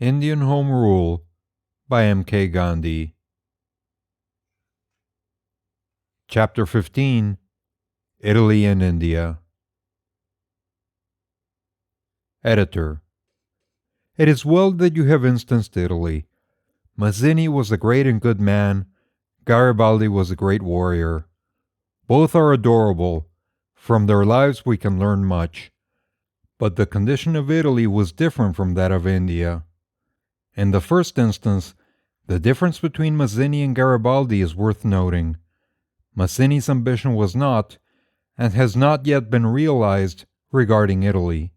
Indian Home Rule by M.K. Gandhi. Chapter 15 Italy and India. Editor. It is well that you have instanced Italy. Mazzini was a great and good man. Garibaldi was a great warrior. Both are adorable. From their lives we can learn much. But the condition of Italy was different from that of India. In the first instance, the difference between Mazzini and Garibaldi is worth noting. Mazzini's ambition was not, and has not yet been realized, regarding Italy.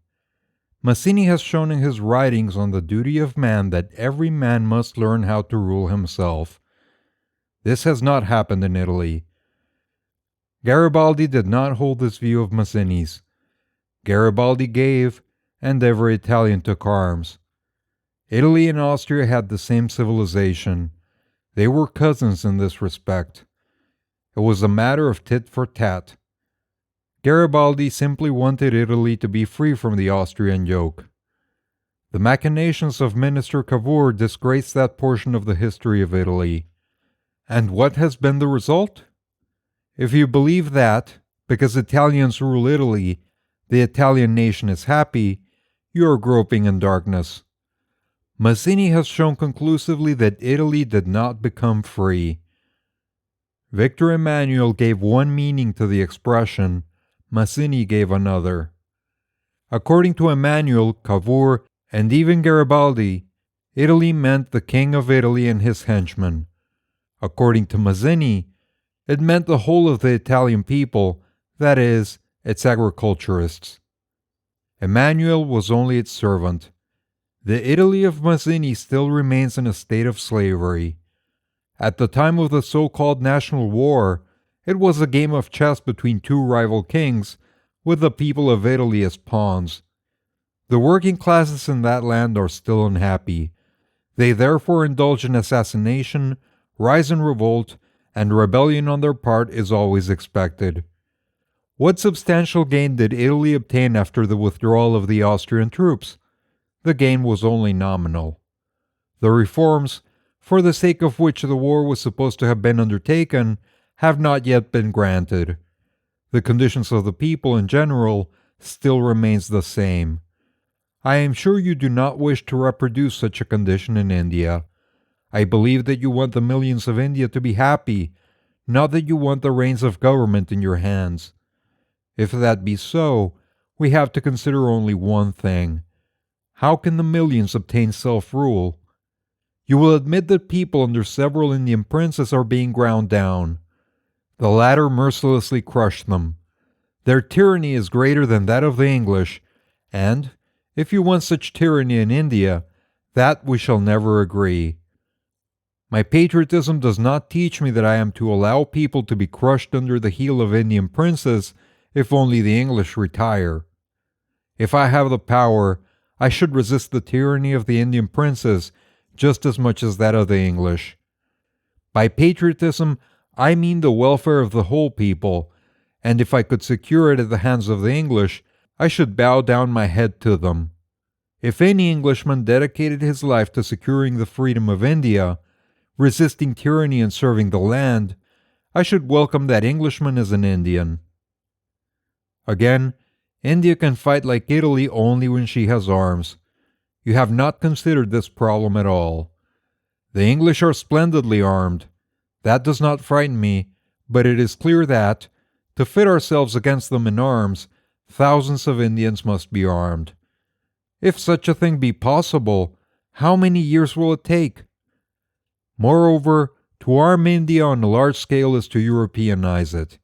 Mazzini has shown in his writings on the duty of man that every man must learn how to rule himself. This has not happened in Italy. Garibaldi did not hold this view of Mazzini's. Garibaldi gave, and every Italian took arms. Italy and Austria had the same civilization. They were cousins in this respect. It was a matter of tit for tat. Garibaldi simply wanted Italy to be free from the Austrian yoke. The machinations of Minister Cavour disgraced that portion of the history of Italy. And what has been the result? If you believe that, because Italians rule Italy, the Italian nation is happy, you are groping in darkness. Mazzini has shown conclusively that Italy did not become free. Victor Emmanuel gave one meaning to the expression, Mazzini gave another. According to Emmanuel, Cavour, and even Garibaldi, Italy meant the King of Italy and his henchmen. According to Mazzini, it meant the whole of the Italian people, that is, its agriculturists. Emmanuel was only its servant. The Italy of Mazzini still remains in a state of slavery. At the time of the so-called national war, it was a game of chess between two rival kings, with the people of Italy as pawns. The working classes in that land are still unhappy. They therefore indulge in assassination, rise in revolt, and rebellion on their part is always expected. What substantial gain did Italy obtain after the withdrawal of the Austrian troops? The gain was only nominal. The reforms, for the sake of which the war was supposed to have been undertaken, have not yet been granted. The conditions of the people in general still remains the same. I am sure you do not wish to reproduce such a condition in India. I believe that you want the millions of India to be happy, not that you want the reins of government in your hands. If that be so, we have to consider only one thing. How can the millions obtain self-rule? You will admit that people under several Indian princes are being ground down. The latter mercilessly crush them. Their tyranny is greater than that of the English, and, if you want such tyranny in India, that we shall never agree. My patriotism does not teach me that I am to allow people to be crushed under the heel of Indian princes if only the English retire. If I have the power, I should resist the tyranny of the Indian princes just as much as that of the English. By patriotism, I mean the welfare of the whole people, and if I could secure it at the hands of the English, I should bow down my head to them. If any Englishman dedicated his life to securing the freedom of India, resisting tyranny and serving the land, I should welcome that Englishman as an Indian. Again, India can fight like Italy only when she has arms. You have not considered this problem at all. The English are splendidly armed. That does not frighten me, but it is clear that, to fit ourselves against them in arms, thousands of Indians must be armed. If such a thing be possible, how many years will it take? Moreover, to arm India on a large scale is to Europeanize it.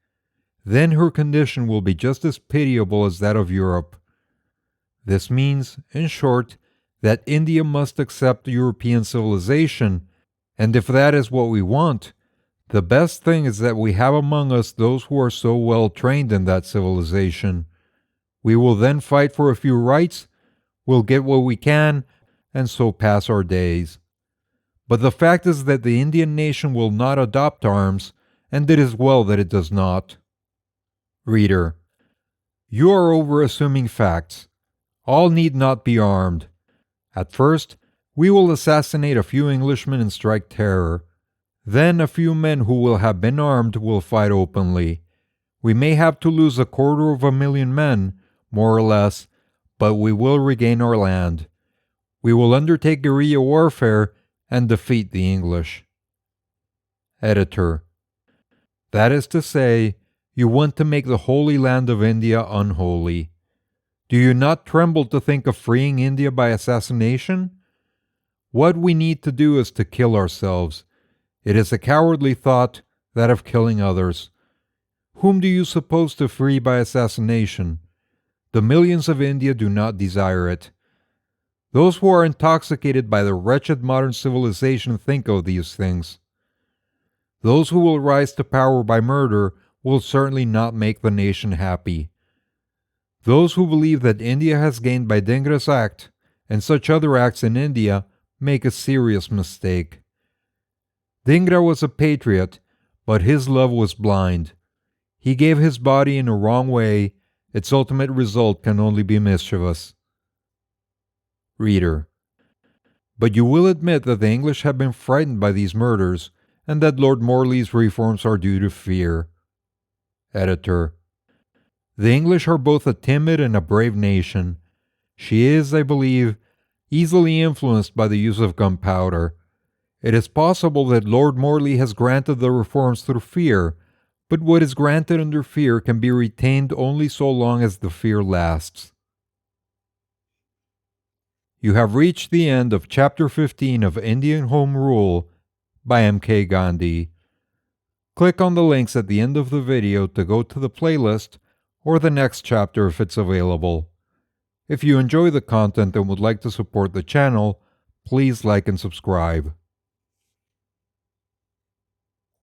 Then her condition will be just as pitiable as that of Europe. This means, in short, that India must accept European civilization, and if that is what we want, the best thing is that we have among us those who are so well trained in that civilization. We will then fight for a few rights, we'll get what we can, and so pass our days. But the fact is that the Indian nation will not adopt arms, and it is well that it does not. Reader, you are over-assuming facts. All need not be armed. At first, We will assassinate a few Englishmen and strike terror. Then a few men who will have been armed will fight openly. We may have to lose 250,000 men, more or less, but we will regain our land. We will undertake guerrilla warfare and defeat the English. Editor: That is to say, you want to make the Holy Land of India unholy. Do you not tremble to think of freeing India by assassination? What we need to do is to kill ourselves. It is a cowardly thought, that of killing others. Whom do you suppose to free by assassination? The millions of India do not desire it. Those who are intoxicated by the wretched modern civilization think of these things. Those who will rise to power by murder will certainly not make the nation happy. Those who believe that India has gained by Dhingra's act and such other acts in India make a serious mistake. Dhingra was a patriot, but his love was blind. He gave his body in a wrong way. Its ultimate result can only be mischievous. Reader: But you will admit that the English have been frightened by these murders, and that Lord Morley's reforms are due to fear. Editor: The English are both a timid and a brave nation. She is, I believe, easily influenced by the use of gunpowder. It is possible that Lord Morley has granted the reforms through fear, but what is granted under fear can be retained only so long as the fear lasts. You have reached the end of Chapter 15 of Indian Home Rule by M.K. Gandhi. Click on the links at the end of the video to go to the playlist or the next chapter if it's available. If you enjoy the content and would like to support the channel, please like and subscribe.